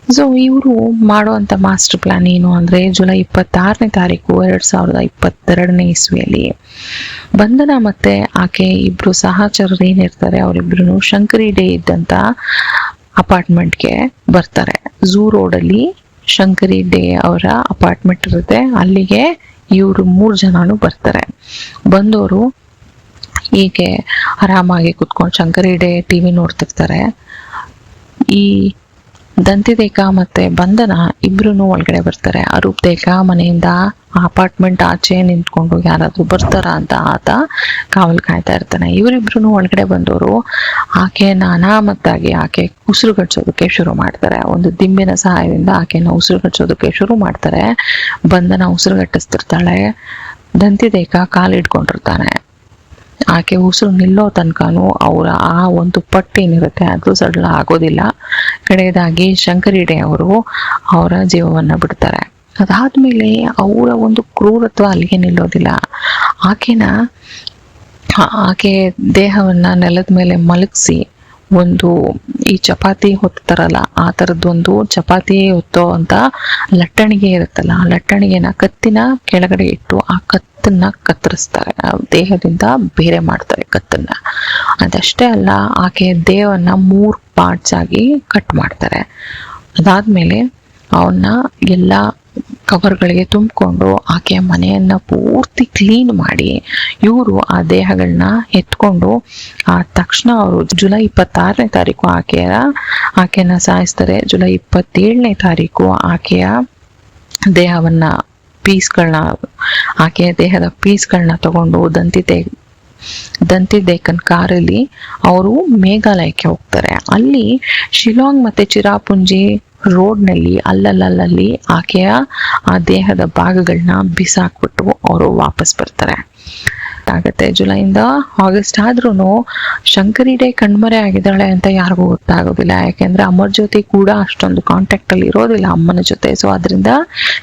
ಸೊ ಇವರು ಮಾಡುವಂತ ಮಾಸ್ಟರ್ ಪ್ಲಾನ್ ಏನು ಅಂದ್ರೆ ಜುಲೈ 26ನೇ ತಾರೀಕು 2022ನೇ ಇಸ್ವಿಯಲ್ಲಿ ಬಂಧನ ಮತ್ತೆ ಆಕೆ ಇಬ್ರು ಸಹಚರರು ಏನಿರ್ತಾರೆ ಅವರಿಬ್ರು ಶಂಕರಿ ಡೇ ಇದ್ದಂತ ಅಪಾರ್ಟ್ಮೆಂಟ್ಗೆ ಬರ್ತಾರೆ. ಝೂ ರೋಡಲ್ಲಿ ಶಂಕರಿ ಡೇ ಅವರ ಅಪಾರ್ಟ್ಮೆಂಟ್ ಇರುತ್ತೆ. ಅಲ್ಲಿಗೆ ಇವರು 3 ಜನನು ಬರ್ತಾರೆ. ಬಂದವರು ಹೀಗೆ ಆರಾಮಾಗಿ ಕುತ್ಕೊಂಡು ಶಂಕರಿ ಡೇ ಟಿವಿ ನೋಡ್ತಿರ್ತಾರೆ. ಈ ದಂತಿದೇಕ ಮತ್ತೆ ಬಂಧನ ಇಬ್ರು ಒಳಗಡೆ ಬರ್ತಾರೆ. ಅರೂಪ್ ದೇಕ ಮನೆಯಿಂದ ಅಪಾರ್ಟ್ಮೆಂಟ್ ಆಚೆ ನಿಂತ್ಕೊಂಡು ಯಾರಾದ್ರೂ ಬರ್ತಾರ ಅಂತ ಆತ ಕಾವಲು ಕಾಯ್ತಾ ಇರ್ತಾನೆ. ಇವರಿಬ್ರು ಒಳಗಡೆ ಬಂದವರು ಆಕೆ ಅನಾಮತ್ತಾಗಿ ಆಕೆ ಉಸಿರುಗಟ್ಸೋದಕ್ಕೆ ಶುರು ಮಾಡ್ತಾರೆ. ಒಂದು ದಿಂಬಿನ ಸಹಾಯದಿಂದ ಆಕೆನ ಉಸಿರುಗಟ್ಸೋದಕ್ಕೆ ಶುರು ಮಾಡ್ತಾರೆ. ಬಂಧನ ಉಸಿರುಗಟ್ಟಿಸ್ತಿರ್ತಾಳೆ. ದಂತಿದೇಕ ಕಾಲಿಡ್ಕೊಂಡಿರ್ತಾನೆ. ಆಕೆ ಉಸಿರು ನಿಲ್ಲೋ ತನಕನೂ ಅವರ ಆ ಒಂದು ಪಟ್ಟು ಏನಿರುತ್ತೆ ಅದು ಸಡಲ ಆಗೋದಿಲ್ಲ. ಕಡೆಯದಾಗಿ ಶಂಕರಿ ಡೇ ಅವರು ಅವರ ಜೀವವನ್ನ ಬಿಡ್ತಾರೆ. ಅದಾದ್ಮೇಲೆ ಅವರ ಒಂದು ಕ್ರೂರತ್ವ ಅಲ್ಲಿಗೆ ನಿಲ್ಲೋದಿಲ್ಲ. ಆಕೆ ದೇಹವನ್ನ ನೆಲದ ಮೇಲೆ ಮಲಗಿಸಿ ಒಂದು ಈ ಚಪಾತಿ ಹೊತ್ತಾರಲ್ಲ ಆ ತರದೊಂದು ಚಪಾತಿ ಹೊತ್ತೋ ಅಂತ ಲಟ್ಟಣಿಗೆ ಇರುತ್ತಲ್ಲ, ಆ ಲಟ್ಟಣಿಗೆನ ಕತ್ತಿನ ಕೆಳಗಡೆ ಇಟ್ಟು ಆ ಕತ್ತನ್ನ ಕತ್ತರಿಸ್ತಾರೆ. ದೇಹದಿಂದ ಬೇರೆ ಮಾಡ್ತಾರೆ ಕತ್ತನ್ನ. ಅದಷ್ಟೇ ಅಲ್ಲ, ಆಕೆ ದೇಹವನ್ನ 3 ಪಾರ್ಟ್ಸ್ ಆಗಿ ಕಟ್ ಮಾಡ್ತಾರೆ. ಅದಾದ್ಮೇಲೆ ಅವನ್ನ ಎಲ್ಲ ಕವರ್ಗಳಿಗೆ ತುಂಬಿಕೊಂಡು ಆಕೆಯ ಮನೆಯನ್ನ ಪೂರ್ತಿ ಕ್ಲೀನ್ ಮಾಡಿ ಇವರು ಆ ದೇಹಗಳನ್ನ ಎತ್ಕೊಂಡು ಆ ತಕ್ಷಣ ಅವರು ಜುಲೈ 26ನೇ ತಾರೀಕು ಆಕೆಯನ್ನ ಸಾಯಿಸ್ತಾರೆ. ಜುಲೈ 27ನೇ ತಾರೀಕು ಆಕೆಯ ದೇಹವನ್ನ ಆಕೆಯ ದೇಹದ ಪೀಸ್ಗಳನ್ನ ತಗೊಂಡು ದಂತಿದೇಕನ್ ಕಾರಲ್ಲಿ ಅವರು ಮೇಘಾಲಯಕ್ಕೆ ಹೋಗ್ತಾರೆ. ಅಲ್ಲಿ ಶಿಲಾಂಗ್ ಮತ್ತೆ ಚಿರಾಪುಂಜಿ ರೋಡ್ನಲ್ಲಿ ಅಲ್ಲಲ್ಲಿ ಆಕೆಯ ಆ ದೇಹದ ಭಾಗಗಳನ್ನ ಬಿಸಾಕ್ಬಿಟ್ಟು ಅವರು ವಾಪಸ್ ಬರ್ತಾರೆ. ಆಗತ್ತೆ ಜುಲೈಯಿಂದ ಆಗಸ್ಟ್ ಆದ್ರೂ ಶಂಕರಿ ಡೇ ಕಣ್ಮರೆ ಆಗಿದ್ದಾಳೆ ಅಂತ ಯಾರಿಗೂ ಗೊತ್ತಾಗೋದಿಲ್ಲ. ಯಾಕೆಂದ್ರೆ ಅಮರ್ಜ್ಯೋತಿ ಕೂಡ ಅಷ್ಟೊಂದು ಕಾಂಟ್ಯಾಕ್ಟ್ ಅಲ್ಲಿ ಇರೋದಿಲ್ಲ ಅಮ್ಮನ ಜೊತೆ. ಸೊ ಅದರಿಂದ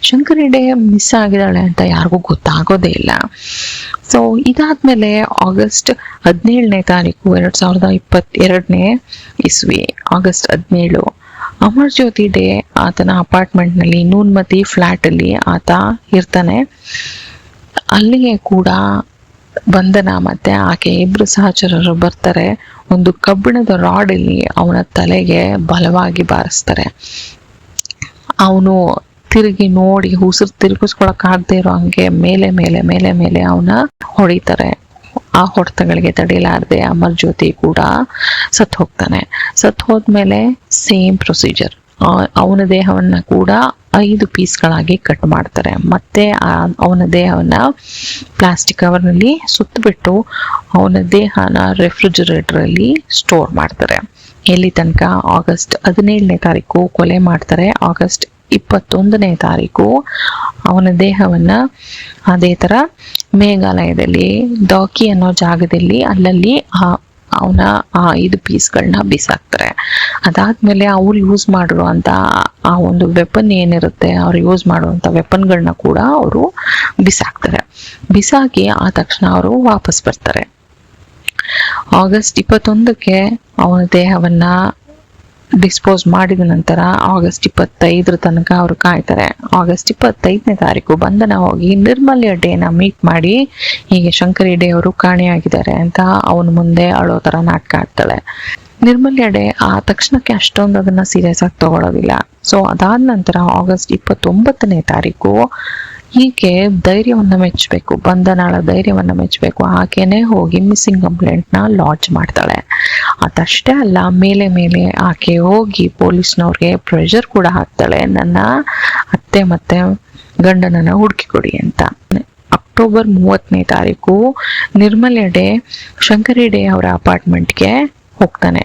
ಶಂಕರಿ ಡೇ ಮಿಸ್ ಆಗಿದ್ದಾಳೆ ಅಂತ ಯಾರಿಗೂ ಗೊತ್ತಾಗೋದೇ ಇಲ್ಲ. ಸೊ ಇದಾದ್ಮೇಲೆ ಆಗಸ್ಟ್ 17ನೇ ತಾರೀಕು 2022ನೇ ಇಸ್ವಿ ಆಗಸ್ಟ್ 17 ಅಮರ್ಜ್ಯೋತಿ ಡೇ ಆತನ ಅಪಾರ್ಟ್ಮೆಂಟ್ ನಲ್ಲಿ ನೂನ್ಮತಿ ಫ್ಲಾಟ್ ಅಲ್ಲಿ ಆತ ಇರ್ತಾನೆ. ಅಲ್ಲಿಗೆ ಕೂಡ ಬಂಧನ ಮತ್ತೆ ಆಕೆ ಇಬ್ರು ಸಹಚರರು ಬರ್ತಾರೆ. ಒಂದು ಕಬ್ಬಿಣದ ರಾಡ್ ಅಲ್ಲಿ ಅವನ ತಲೆಗೆ ಬಲವಾಗಿ ಬಾರಿಸ್ತಾರೆ. ಅವನು ತಿರುಗಿ ನೋಡಿ ಉಸಿರು ತಿರುಗಿಸ್ಕೊಳಕ್ ಆಗದೆ ಇರೋ ಹಂಗೆ ಮೇಲೆ ಮೇಲೆ ಮೇಲೆ ಮೇಲೆ ಅವನ ಹೊಡಿತಾರೆ. ಆ ಹೊಡೆತಗಳಿಗೆ ತಡೆಯಲಾರದೆ ಅಮರ್ಜ್ಯೋತಿ ಕೂಡ ಸತ್ ಹೋಗ್ತಾನೆ. ಸತ್ ಹೋದ್ಮೇಲೆ ಸೇಮ್ ಪ್ರೊಸೀಜರ್, ಅವನ ದೇಹವನ್ನ ಕೂಡ 5 ಪೀಸ್ಗಳಾಗಿ ಕಟ್ ಮಾಡ್ತಾರೆ. ಮತ್ತೆ ಅವನ ದೇಹವನ್ನ ಪ್ಲಾಸ್ಟಿಕ್ ಕವರ್ನಲ್ಲಿ ಸುತ್ತಬಿಟ್ಟು ಅವನ ದೇಹನ ರೆಫ್ರಿಜರೇಟರ್ ಅಲ್ಲಿ ಸ್ಟೋರ್ ಮಾಡ್ತಾರೆ. ಎಲ್ಲಿ ತನಕ ಆಗಸ್ಟ್ 17ನೇ ತಾರೀಕು ಕೊಲೆ ಮಾಡ್ತಾರೆ. ಆಗಸ್ಟ್ 21ನೇ ತಾರೀಕು ಅವನ ದೇಹವನ್ನ ಅದೇ ತರ ಮೇಘಾಲಯದಲ್ಲಿ ಡಾಕಿ ಅನ್ನೋ ಜಾಗದಲ್ಲಿ ಅಲ್ಲಲ್ಲಿ ಅವನ 5 ಪೀಸ್ಗಳನ್ನ ಬಿಸಾಕ್ತಾರೆ. ಅದಾದ್ಮೇಲೆ ಅವ್ರು ಯೂಸ್ ಮಾಡಿರುವಂತ ಆ ಒಂದು ವೆಪನ್ ಏನಿರುತ್ತೆ, ಅವ್ರು ಯೂಸ್ ಮಾಡುವಂತ ವೆಪನ್ಗಳನ್ನ ಕೂಡ ಅವರು ಬಿಸಾಕಿ ಆ ತಕ್ಷಣ ಅವರು ವಾಪಸ್ ಬರ್ತಾರೆ. ಆಗಸ್ಟ್ 21ಕ್ಕೆ ಅವನ ದೇಹವನ್ನ ಡಿಸ್ಪೋಸ್ ಮಾಡಿದ ನಂತರ ಆಗಸ್ಟ್ 25 ತನಕ ಅವರು ಕಾಯ್ತಾರೆ. ಆಗಸ್ಟ್ 25ನೇ ತಾರೀಕು ಬಂಧನ ಹೋಗಿ ನಿರ್ಮಲ್ಯ ಡೇನ ಮೀಟ್ ಮಾಡಿ ಹೀಗೆ ಶಂಕರಿ ಡೇ ಅವರು ಕಾಣೆಯಾಗಿದ್ದಾರೆ ಅಂತ ಅವನ ಮುಂದೆ ಅಳೋ ತರ ನಾಟಕ ಆಡ್ತಾಳೆ. ನಿರ್ಮಲ್ಯ ಡೇ ಆ ತಕ್ಷಣಕ್ಕೆ ಅಷ್ಟೊಂದು ಅದನ್ನ ಸೀರಿಯಸ್ ಆಗಿ ತಗೊಳ್ಳೋದಿಲ್ಲ. ಸೊ ಅದಾದ ನಂತರ ಆಗಸ್ಟ್ 29ನೇ ತಾರೀಕು ಹೀಗೆ ಧೈರ್ಯವನ್ನ ಮೆಚ್ಚಬೇಕು, ಬಂಧನಾಳ ಧೈರ್ಯವನ್ನ ಮೆಚ್ಚಬೇಕು. ಆಕೆನೆ ಹೋಗಿ ಮಿಸ್ಸಿಂಗ್ ಕಂಪ್ಲೇಂಟ್ ನ ಲಾಡ್ಜ್ ಮಾಡ್ತಾಳೆ. ಅದಷ್ಟೇ ಅಲ್ಲ, ಮೇಲೆ ಆಕೆ ಹೋಗಿ ಪೊಲೀಸ್ನವ್ರಿಗೆ ಪ್ರೆಷರ್ ಕೂಡ ಹಾಕ್ತಾಳೆ, ನನ್ನ ಅತ್ತೆ ಮತ್ತೆ ಗಂಡನನ್ನ ಹುಡುಕಿ ಕೊಡಿ ಅಂತ. ಅಕ್ಟೋಬರ್ 30ನೇ ತಾರೀಕು ನಿರ್ಮಲ್ಯ ಡೇ ಶಂಕರಿ ಡೇ ಅವರ ಅಪಾರ್ಟ್ಮೆಂಟ್ಗೆ ಹೋಗ್ತಾನೆ.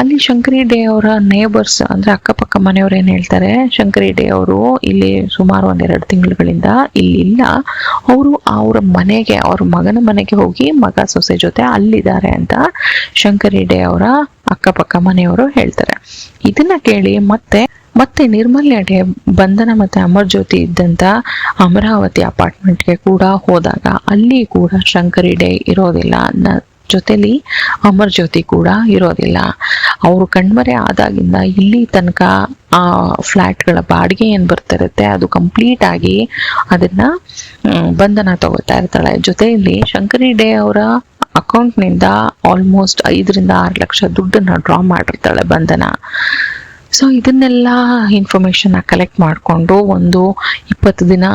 ಅಲ್ಲಿ ಶಂಕರಿ ಡೇ ಅವರ ನೇಬರ್ಸ್ ಅಂದ್ರೆ ಅಕ್ಕಪಕ್ಕ ಮನೆಯವ್ರು ಏನ್ ಹೇಳ್ತಾರೆ, ಶಂಕರಿ ಡೇ ಅವರು ಇಲ್ಲಿ ಸುಮಾರು 1-2 ತಿಂಗಳುಗಳಿಂದ ಇಲ್ಲ, ಅವರು ಅವ್ರ ಮನೆಗೆ, ಅವ್ರ ಮಗನ ಮನೆಗೆ ಹೋಗಿ ಮಗ ಸೊಸೆ ಜೊತೆ ಅಲ್ಲಿದ್ದಾರೆ ಅಂತ ಶಂಕರಿ ಡೇ ಅವರ ಅಕ್ಕಪಕ್ಕ ಮನೆಯವರು ಹೇಳ್ತಾರೆ. ಇದನ್ನ ಕೇಳಿ ಮತ್ತೆ ನಿರ್ಮಲ್ಯ ಡೇ ಬಂಧನ ಮತ್ತೆ ಅಮರ್ ಜ್ಯೋತಿ ಇದ್ದಂತ ಅಮರಾವತಿ ಅಪಾರ್ಟ್ಮೆಂಟ್ಗೆ ಕೂಡ ಹೋದಾಗ ಅಲ್ಲಿ ಕೂಡ ಶಂಕರಿ ಡೇ ಇರೋದಿಲ್ಲ, ಜೊತೆಲಿ ಅಮರ್ ಜ್ಯೋತಿ ಕೂಡ ಇರೋದಿಲ್ಲ. ಅವರು ಕಣ್ಮರೆ ಆದಾಗಿಂದ ಇಲ್ಲಿ ತನಕ ಆ ಫ್ಲಾಟ್ಗಳ ಬಾಡಿಗೆ ಏನ್ ಬರ್ತಿರುತ್ತೆ ಅದು ಕಂಪ್ಲೀಟ್ ಆಗಿ ಅದನ್ನ ಬಂಧನ ತಗೋತಾ ಇರ್ತಾಳೆ. ಜೊತೆಯಲ್ಲಿ ಶಂಕರಿ ಡೇ ಅವರ ಅಕೌಂಟ್ನಿಂದ ಆಲ್ಮೋಸ್ಟ್ 5-6 ಲಕ್ಷ ದುಡ್ಡನ್ನ ಡ್ರಾ ಮಾಡಿರ್ತಾಳೆ ಬಂಧನ. ಸೊ ಇದನ್ನೆಲ್ಲ ಇನ್ಫಾರ್ಮೇಶನ್ ಕಲೆಕ್ಟ್ ಮಾಡಿಕೊಂಡು ಒಂದು 20 ದಿನ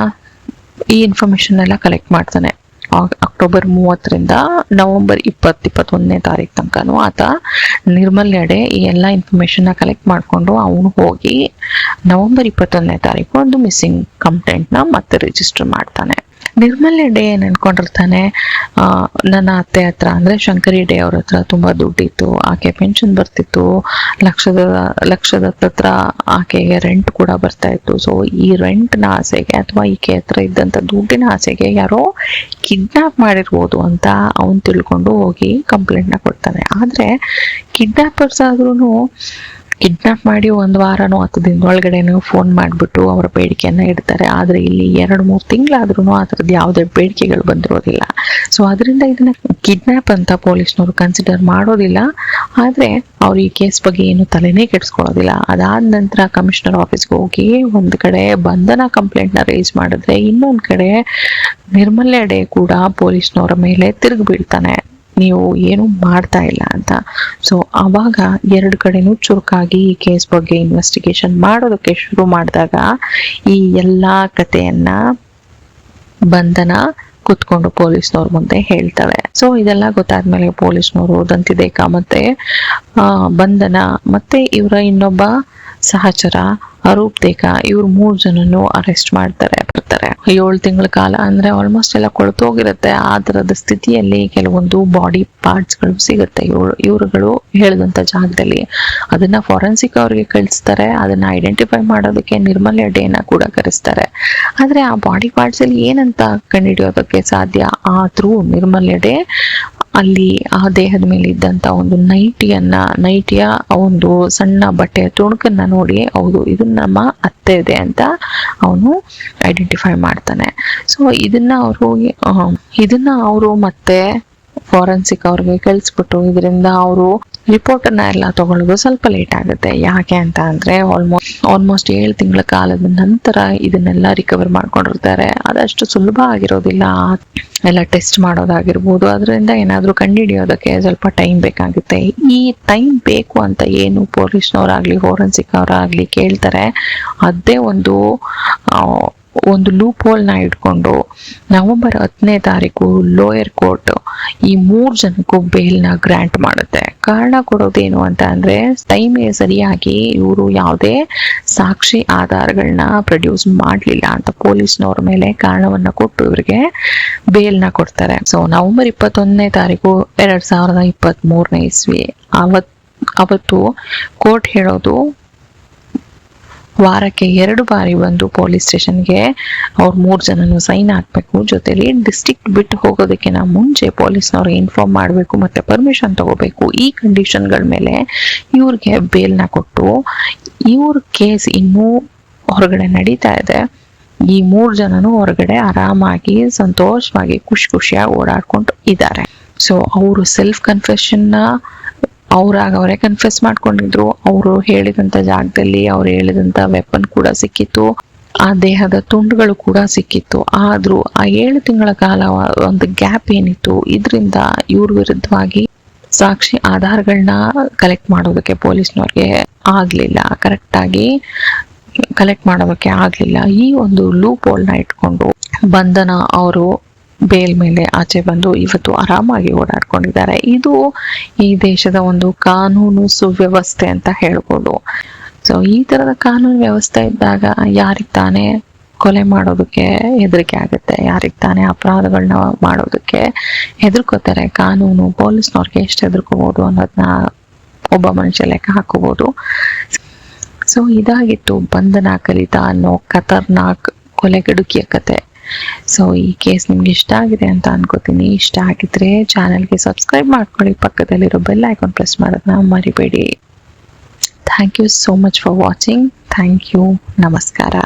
ಈ ಇನ್ಫಾರ್ಮೇಶನ್ ಎಲ್ಲ ಕಲೆಕ್ಟ್ ಮಾಡ್ತಾನೆ. ಅಕ್ಟೋಬರ್ 30ರಿಂದ ನವೆಂಬರ್ 20-21ನೇ ತಾರೀಕು ತನಕನೂ ಆತ ನಿರ್ಮಲ್ಯ ಡೇ ಈ ಎಲ್ಲ ಇನ್ಫಾರ್ಮೇಶನ್ ಕಲೆಕ್ಟ್ ಮಾಡಿಕೊಂಡು ಅವನು ಹೋಗಿ ನವೆಂಬರ್ 21ನೇ ತಾರೀಕು ಒಂದು ಮಿಸ್ಸಿಂಗ್ ಕಂಪ್ಲೇಂಟ್ ನ ಮತ್ತೆ ರಿಜಿಸ್ಟರ್ ಮಾಡ್ತಾನೆ. ನಿರ್ಮಲ್ಯ ಡೇ ಏನ್ ಅನ್ಕೊಂಡಿರ್ತಾನೆ, ನನ್ನ ಅತ್ತೆ ಹತ್ರ ಅಂದ್ರೆ ಶಂಕರಿ ಡೇ ಅವ್ರ ಹತ್ರ ತುಂಬಾ ದುಡ್ಡಿತ್ತು, ಆಕೆ ಪೆನ್ಷನ್ ಬರ್ತಿತ್ತು, ಲಕ್ಷದ ಹತ್ರ ಆಕೆಗೆ ರೆಂಟ್ ಕೂಡ ಬರ್ತಾ ಇತ್ತು. ಸೊ ಈ ರೆಂಟ್ ನ ಆಸೆಗೆ ಅಥವಾ ಈಕೆ ಹತ್ರ ಇದ್ದಂತ ದುಡ್ಡಿನ ಆಸೆಗೆ ಯಾರೋ ಕಿಡ್ನಾಪ್ ಮಾಡಿರ್ಬೋದು ಅಂತ ಅವನ್ ತಿಳ್ಕೊಂಡು ಹೋಗಿ ಕಂಪ್ಲೇಂಟ್ ನ ಕೊಡ್ತಾನೆ. ಆದ್ರೆ ಕಿಡ್ನಾಪರ್ಸ್ ಆದ್ರೂ ಕಿಡ್ನಾಪ್ ಮಾಡಿ 1 ವಾರನೋ 10 ದಿನದೊಳಗಡೆನೂ ಫೋನ್ ಮಾಡಿಬಿಟ್ಟು ಅವರ ಬೇಡಿಕೆಯನ್ನ ಇಡ್ತಾರೆ. ಆದ್ರೆ ಇಲ್ಲಿ 2-3 ತಿಂಗಳಾದ್ರೂ ಆ ಥರದ್ದು ಯಾವುದೇ ಬೇಡಿಕೆಗಳು ಬಂದಿರೋದಿಲ್ಲ. ಸೊ ಅದರಿಂದ ಇದನ್ನ ಕಿಡ್ನಾಪ್ ಅಂತ ಪೊಲೀಸ್ನವರು ಕನ್ಸಿಡರ್ ಮಾಡೋದಿಲ್ಲ. ಆದ್ರೆ ಅವ್ರು ಈ ಕೇಸ್ ಬಗ್ಗೆ ಏನು ತಲೆನೇ ಕೆಡಿಸ್ಕೊಳ್ಳೋದಿಲ್ಲ. ಅದಾದ ನಂತರ ಕಮಿಷನರ್ ಆಫೀಸ್ಗೆ ಹೋಗಿ ಒಂದ್ ಕಡೆ ಬಂಧನ ಕಂಪ್ಲೇಂಟ್ ನ ರೇಸ್ ಮಾಡಿದ್ರೆ, ಇನ್ನೊಂದ್ ಕಡೆ ನಿರ್ಮಲ್ಯ ಡೇ ಕೂಡ ಪೊಲೀಸ್ನವರ ಮೇಲೆ ತಿರುಗಿ ಬೀಳ್ತಾನೆ, ನೀವು ಏನು ಮಾಡ್ತಾ ಇಲ್ಲ ಅಂತ. ಸೊ ಅವಾಗ 2 ಕಡೆನೂ ಚುರುಕಾಗಿ ಈ ಕೇಸ್ ಬಗ್ಗೆ ಇನ್ವೆಸ್ಟಿಗೇಷನ್ ಮಾಡೋದಕ್ಕೆ ಶುರು ಮಾಡಿದಾಗ ಈ ಎಲ್ಲಾ ಕಥೆಯನ್ನ ಬಂಧನ ಕುತ್ಕೊಂಡು ಪೊಲೀಸ್ನವ್ರ ಮುಂದೆ ಹೇಳ್ತಾಳೆ. ಸೊ ಇದೆಲ್ಲ ಗೊತ್ತಾದ್ಮೇಲೆ ಪೊಲೀಸ್ನವರು ದಂತಿದೇಕ ಮತ್ತೆ ಬಂಧನ ಮತ್ತೆ ಇವರ ಇನ್ನೊಬ್ಬ ಸಹಚರ ಅರೂಪ್ ದೇಕ ಇವ್ರು 3 ಜನನು ಅರೆಸ್ಟ್ ಮಾಡ್ತಾರೆ. 7 ತಿಂಗಳ ಕಾಲ ಅಂದ್ರೆ ಆಲ್ಮೋಸ್ಟ್ ಎಲ್ಲ ಕೊಳ್ತೋಗಿರುತ್ತೆ. ಆ ತರದ ಸ್ಥಿತಿಯಲ್ಲಿ ಕೆಲವೊಂದು ಬಾಡಿ ಪಾರ್ಟ್ಸ್ ಗಳು ಸಿಗುತ್ತೆ ಇವರುಗಳು ಹೇಳಿದಂತ ಜಾಗದಲ್ಲಿ. ಅದನ್ನ ಫಾರೆನ್ಸಿಕ್ ಅವ್ರಿಗೆ ಕಳಿಸ್ತಾರೆ. ಅದನ್ನ ಐಡೆಂಟಿಫೈ ಮಾಡೋದಕ್ಕೆ ನಿರ್ಮಲ್ಯ ಡೇನ ಕೂಡ ಕರೆಸ್ತಾರೆ. ಆದ್ರೆ ಆ ಬಾಡಿ ಪಾರ್ಟ್ಸ್ ಅಲ್ಲಿ ಏನಂತ ಕಂಡುಹಿಡಿಯೋದಕ್ಕೆ ಸಾಧ್ಯ? ಆದ್ರೂ ನಿರ್ಮಲ್ಯ ಡೇ ಅಲ್ಲಿ ಆ ದೇಹದ ಮೇಲೆ ಇದ್ದಂತ ಒಂದು ನೈಟಿಯ ಒಂದು ಸಣ್ಣ ಬಟ್ಟೆಯ ತುಣುಕನ್ನ ನೋಡಿ ಹೌದು ಇದು ನಮ್ಮ ಅತ್ತೆ ಇದೆ ಅಂತ ಅವನು ಐಡೆಂಟಿಫೈ ಮಾಡ್ತಾನೆ. ಸೊ ಇದನ್ನ ಅವರು ಮತ್ತೆ ಫಾರೆನ್ಸಿಕ್ ಅವ್ರಿಗೆ ಕಳಿಸ್ಬಿಟ್ಟು ಇದರಿಂದ ಅವರು ರಿಪೋರ್ಟ್ ಅನ್ನ ಎಲ್ಲ ತಗೊಳ್ಳೋದು ಸ್ವಲ್ಪ ಲೇಟ್ ಆಗುತ್ತೆ. ಯಾಕೆ ಅಂತ ಅಂದ್ರೆ ಆಲ್ಮೋಸ್ಟ್ 7 ತಿಂಗಳ ಕಾಲದ ನಂತರ ಇದನ್ನೆಲ್ಲ ರಿಕವರ್ ಮಾಡ್ಕೊಂಡಿರ್ತಾರೆ. ಅದಷ್ಟು ಸುಲಭ ಆಗಿರೋದಿಲ್ಲ ಎಲ್ಲ ಟೆಸ್ಟ್ ಮಾಡೋದಾಗಿರ್ಬೋದು. ಅದರಿಂದ ಏನಾದ್ರೂ ಕಂಡುಹಿಡಿಯೋದಕ್ಕೆ ಸ್ವಲ್ಪ ಟೈಮ್ ಬೇಕಾಗುತ್ತೆ. ಈ ಟೈಮ್ ಬೇಕು ಅಂತ ಏನು ಪೊಲೀಸ್ನವರಾಗ್ಲಿ ಫೋರೆನ್ಸಿಕ್ ಅವರಾಗ್ಲಿ ಕೇಳ್ತಾರೆ, ಅದೇ ಒಂದು ಲೂಪ್ ಹೋಲ್ನ ಇಟ್ಕೊಂಡು ನವೆಂಬರ್ 10ನೇ ತಾರೀಕು ಲೋಯರ್ ಕೋರ್ಟ್ ಈ 3 ಜನಕ್ಕೂ ಬೇಲ್ನ ಗ್ರಾಂಟ್ ಮಾಡುತ್ತೆ. ಕಾರಣ ಕೊಡೋದೇನು ಅಂತ ಅಂದ್ರೆ ಟೈಮಿಗೆ ಸರಿಯಾಗಿ ಇವರು ಯಾವುದೇ ಸಾಕ್ಷಿ ಆಧಾರಗಳನ್ನ ಪ್ರೊಡ್ಯೂಸ್ ಮಾಡಲಿಲ್ಲ ಅಂತ ಪೊಲೀಸ್ನವ್ರ ಮೇಲೆ ಕಾರಣವನ್ನ ಕೊಟ್ಟು ಇವರಿಗೆ ಬೇಲ್ನ ಕೊಡ್ತಾರೆ. ಸೊ ನವೆಂಬರ್ 21ನೇ ತಾರೀಕು 2023ನೇ ಇಸ್ವಿ ಅವತ್ತು ಕೋರ್ಟ್ ಹೇಳೋದು ವಾರಕ್ಕೆ 2 ಬಾರಿ ಬಂದು ಪೊಲೀಸ್ ಸ್ಟೇಷನ್ಗೆ ಅವ್ರು 3 ಜನನು ಸೈನ್ ಹಾಕ್ಬೇಕು. ಜೊತೆಲಿ ಡಿಸ್ಟ್ರಿಕ್ಟ್ ಬಿಟ್ಟು ಹೋಗೋದಕ್ಕಿಂತ ಮುಂಚೆ ಪೊಲೀಸ್ನವ್ರಿಗೆ ಇನ್ಫಾರ್ಮ್ ಮಾಡಬೇಕು ಮತ್ತೆ ಪರ್ಮಿಷನ್ ತಗೋಬೇಕು. ಈ ಕಂಡೀಷನ್ಗಳ ಮೇಲೆ ಇವ್ರಿಗೆ ಬೇಲ್ನ ಕೊಟ್ಟು ಇವ್ರ ಕೇಸ್ ಇನ್ನೂ ಹೊರಗಡೆ ನಡೀತಾ ಇದೆ. ಈ 3 ಜನನು ಹೊರಗಡೆ ಆರಾಮಾಗಿ ಸಂತೋಷವಾಗಿ ಖುಷಿಯಾಗಿ ಓಡಾಡ್ಕೊಂಡು ಇದ್ದಾರೆ. ಸೊ ಅವರು ಸೆಲ್ಫ್ ಕನ್ಫೆಷನ್ನ ಅವರೇ ಕನ್ಫೆಸ್ ಮಾಡ್ಕೊಂಡಿದ್ರು. ಅವರು ಹೇಳಿದಂತ ಜಾಗದಲ್ಲಿ ಅವ್ರು ಹೇಳಿದಂತ ವೆಪನ್ ಕೂಡ ಸಿಕ್ಕಿತ್ತು, ಆ ದೇಹದ ತುಂಡುಗಳು ಕೂಡ ಸಿಕ್ಕಿತ್ತು. ಆದ್ರೂ ಆ 7 ತಿಂಗಳ ಕಾಲ ಒಂದು ಗ್ಯಾಪ್ ಏನಿತ್ತು, ಇದರಿಂದ ಇವ್ರ ವಿರುದ್ಧವಾಗಿ ಸಾಕ್ಷಿ ಆಧಾರಗಳನ್ನ ಕಲೆಕ್ಟ್ ಮಾಡೋದಕ್ಕೆ ಪೊಲೀಸ್ನವ್ರಿಗೆ ಆಗ್ಲಿಲ್ಲ, ಕರೆಕ್ಟಾಗಿ ಕಲೆಕ್ಟ್ ಮಾಡೋದಕ್ಕೆ ಆಗ್ಲಿಲ್ಲ. ಈ ಒಂದು ಲೂಪ್ ಹೋಲ್ನ ಇಟ್ಕೊಂಡು ಬಂಧನ ಅವರು ಬೇಲ್ ಮೇಲೆ ಆಚೆ ಬಂದು ಇವತ್ತು ಆರಾಮಾಗಿ ಓಡಾಡ್ಕೊಂಡಿದ್ದಾರೆ. ಇದು ಈ ದೇಶದ ಒಂದು ಕಾನೂನು ಸುವ್ಯವಸ್ಥೆ ಅಂತ ಹೇಳ್ಬೋದು. ಸೊ ಈ ತರದ ಕಾನೂನು ವ್ಯವಸ್ಥೆ ಇದ್ದಾಗ ಯಾರಿಗೆ ತಾನೇ ಕೊಲೆ ಮಾಡೋದಕ್ಕೆ ಹೆದರಿಕೆ ಆಗುತ್ತೆ, ಯಾರಿಗೆ ತಾನೇ ಅಪರಾಧಗಳನ್ನ ಮಾಡೋದಕ್ಕೆ ಹೆದರ್ಕೋತಾರೆ. ಕಾನೂನು ಪೊಲೀಸ್ನವ್ರಿಗೆ ಎಷ್ಟು ಹೆದರ್ಕೋಬಹುದು ಅನ್ನೋದನ್ನ ಒಬ್ಬ ಮನುಷ್ಯ ಲೆಕ್ಕ ಹಾಕೋಬಹುದು. ಸೊ ಇದಾಗಿತ್ತು ಬಂಧನ ಕಲಿತ ಅನ್ನೋ ಖತರ್ನಾಕ್ ಕೊಲೆಗಡುಕಿಯ ಕತೆ. ಸೊ ಈ ಕೇಸ್ ನಿಮ್ಗೆ ಇಷ್ಟ ಆಗಿದೆ ಅಂತ ಅನ್ಕೋತೀನಿ. ಇಷ್ಟ ಆಗಿದ್ರೆ ಚಾನೆಲ್ಗೆ ಸಬ್ಸ್ಕ್ರೈಬ್ ಮಾಡ್ಕೊಳ್ಳಿ, ಪಕ್ಕದಲ್ಲಿರೋ ಬೆಲ್ ಐಕಾನ್ ಪ್ರೆಸ್ ಮಾಡೋದನ್ನ ಮರಿಬೇಡಿ. Thank you so much for watching. Thank you. ನಮಸ್ಕಾರ.